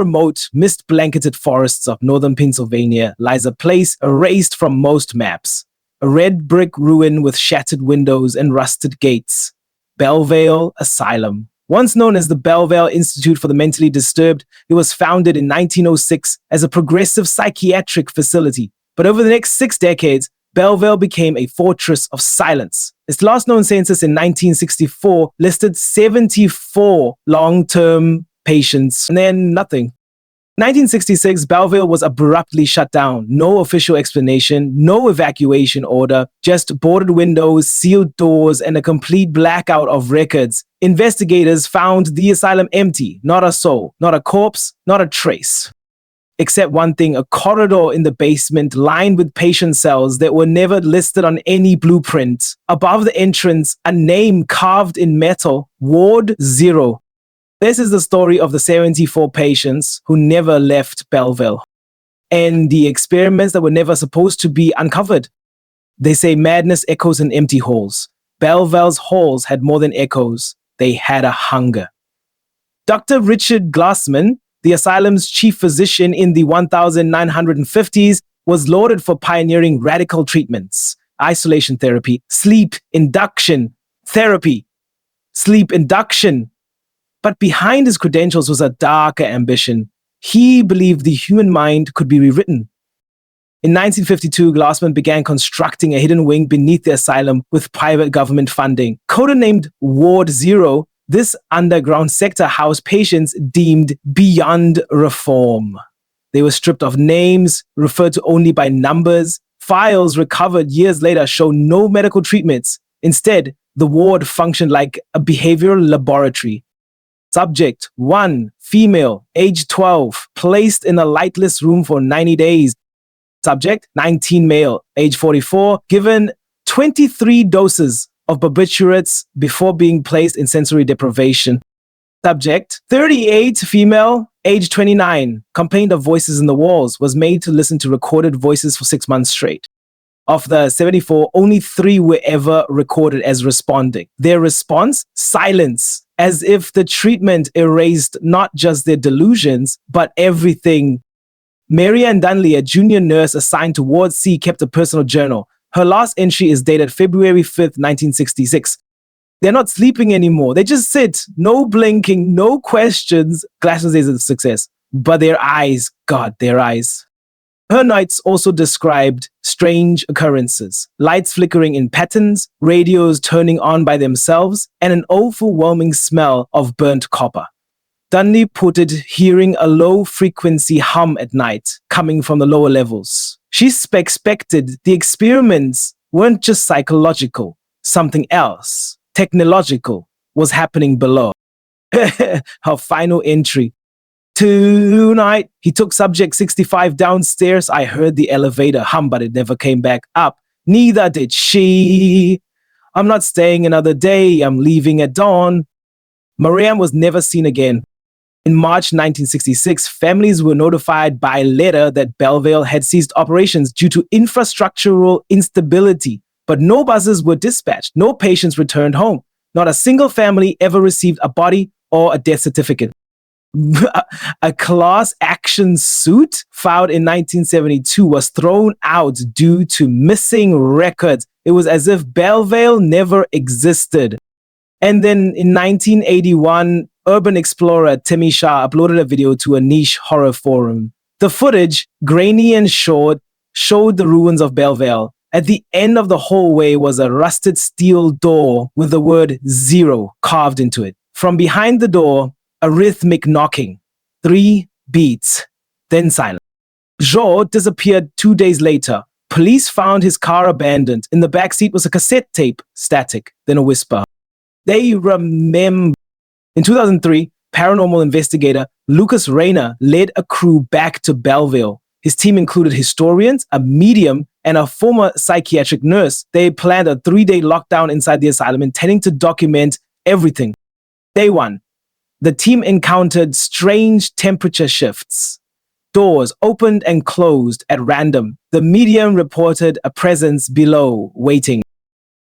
remote, mist-blanketed forests of northern Pennsylvania lies a place erased from most maps. A red brick ruin with shattered windows and rusted gates. Bellvale Asylum. Once known as the Bellvale Institute for the Mentally Disturbed, it was founded in 1906 as a progressive psychiatric facility. But over the next 6 decades, Bellvale became a fortress of silence. Its last known census in 1964 listed 74 long-term patients, and then nothing. 1966, Bellvale was abruptly shut down. No official explanation, no evacuation order, just boarded windows, sealed doors, and a complete blackout of records. Investigators found the asylum empty, not a soul, not a corpse, not a trace. Except one thing, a corridor in the basement lined with patient cells that were never listed on any blueprint. Above the entrance, a name carved in metal, Ward 0. This is the story of the 74 patients who never left Bellvale and the experiments that were never supposed to be uncovered. They say madness echoes in empty halls. Bellvale's halls had more than echoes. They had a hunger. Dr. Richard Glassman, the asylum's chief physician in the 1950s, was lauded for pioneering radical treatments, isolation therapy, sleep induction therapy, sleep induction. But behind his credentials was a darker ambition. He believed the human mind could be rewritten. In 1952, Glassman began constructing a hidden wing beneath the asylum with private government funding. Codenamed Ward 0, this underground sector housed patients deemed beyond reform. They were stripped of names, referred to only by numbers. Files recovered years later show no medical treatments. Instead, the ward functioned like a behavioral laboratory. Subject 1, female, age 12, placed in a lightless room for 90 days. Subject 19, male, age 44, given 23 doses of barbiturates before being placed in sensory deprivation. Subject 38, female, age 29, complained of voices in the walls, was made to listen to recorded voices for 6 months straight. Of the 74, only 3 were ever recorded as responding. Their response? Silence, as if the treatment erased not just their delusions, but everything. Marianne Dunley, a junior nurse assigned to Ward C, kept a personal journal. Her last entry is dated February 5th, 1966. They're not sleeping anymore. They just sit, no blinking, no questions. Glassman says it's a success. But their eyes, God, their eyes. Her nights also described strange occurrences, lights flickering in patterns, radios turning on by themselves, and an overwhelming smell of burnt copper. Dunley reported hearing a low-frequency hum at night coming from the lower levels. She expected the experiments weren't just psychological, something else, technological, was happening below. Her final entry. Tonight, he took subject 65 downstairs. I heard the elevator hum, but it never came back up. Neither did she. I'm not staying another day. I'm leaving at dawn. Marianne was never seen again. In March 1966, families were notified by letter that Bellvale had ceased operations due to infrastructural instability, but no buses were dispatched. No patients returned home. Not a single family ever received a body or a death certificate. A class action suit filed in 1972 was thrown out due to missing records. It was as if Bellvale never existed. And then in 1981, urban explorer Timmy Shah uploaded a video to a niche horror forum. The footage, grainy and short, showed the ruins of Bellvale. At the end of the hallway was a rusted steel door with the word 0 carved into it. From behind the door, a rhythmic knocking. 3 beats, then silence. Joe disappeared 2 days later. Police found his car abandoned. In the back seat was a cassette tape, static, then a whisper. They remember. In 2003, paranormal investigator Lucas Rayner led a crew back to Bellvale. His team included historians, a medium, and a former psychiatric nurse. They planned a 3-day lockdown inside the asylum, intending to document everything. Day 1. The team encountered strange temperature shifts. Doors opened and closed at random. The medium reported a presence below, waiting.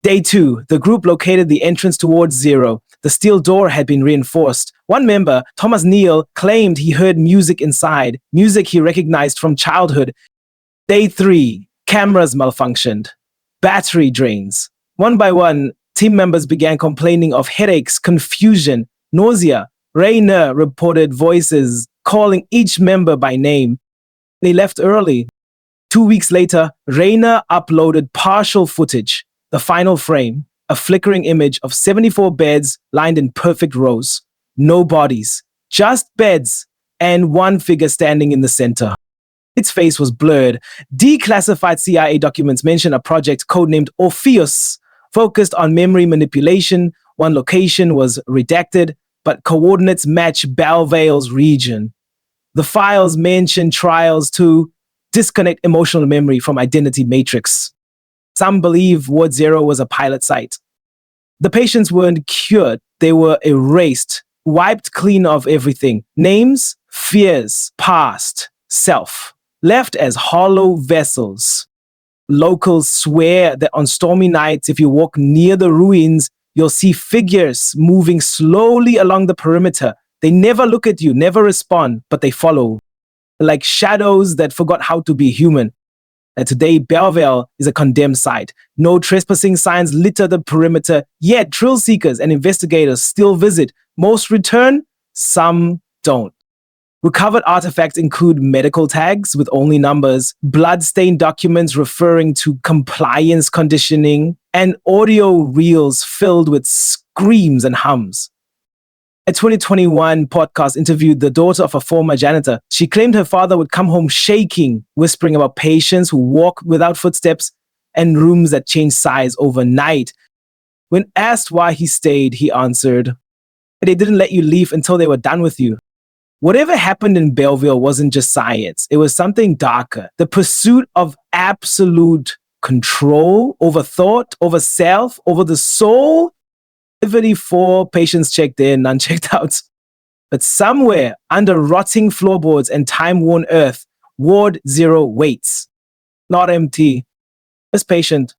Day 2, the group located the entrance towards 0. The steel door had been reinforced. One member, Thomas Neal, claimed he heard music inside, music he recognized from childhood. Day 3, cameras malfunctioned. Battery drains. One by one, team members began complaining of headaches, confusion, nausea. Rayner reported voices calling each member by name. They left early. 2 weeks later, Rayner uploaded partial footage, the final frame, a flickering image of 74 beds lined in perfect rows. No bodies, just beds, and one figure standing in the center. Its face was blurred. Declassified CIA documents mention a project codenamed Orpheus, focused on memory manipulation. One location was redacted, but coordinates match Bellvale's region. The files mention trials to disconnect emotional memory from identity matrix. Some believe Ward Zero was a pilot site. The patients weren't cured, they were erased, wiped clean of everything. Names, fears, past, self, left as hollow vessels. Locals swear that on stormy nights, if you walk near the ruins, you'll see figures moving slowly along the perimeter. They never look at you, never respond, but they follow. Like shadows that forgot how to be human. And today, Bellvale is a condemned site. No trespassing signs litter the perimeter, yet thrill seekers and investigators still visit. Most return, some don't. Recovered artifacts include medical tags with only numbers, blood-stained documents referring to compliance conditioning, and audio reels filled with screams and hums. A 2021 podcast interviewed the daughter of a former janitor. She claimed her father would come home shaking, whispering about patients who walk without footsteps and rooms that change size overnight. When asked why he stayed, he answered, "They didn't let you leave until they were done with you." Whatever happened in Bellvale wasn't just science. It was something darker. The pursuit of absolute control over thought, over self, over the soul. 74 patients checked in, none checked out. But somewhere under rotting floorboards and time-worn earth, Ward Zero waits. Not empty, just patient.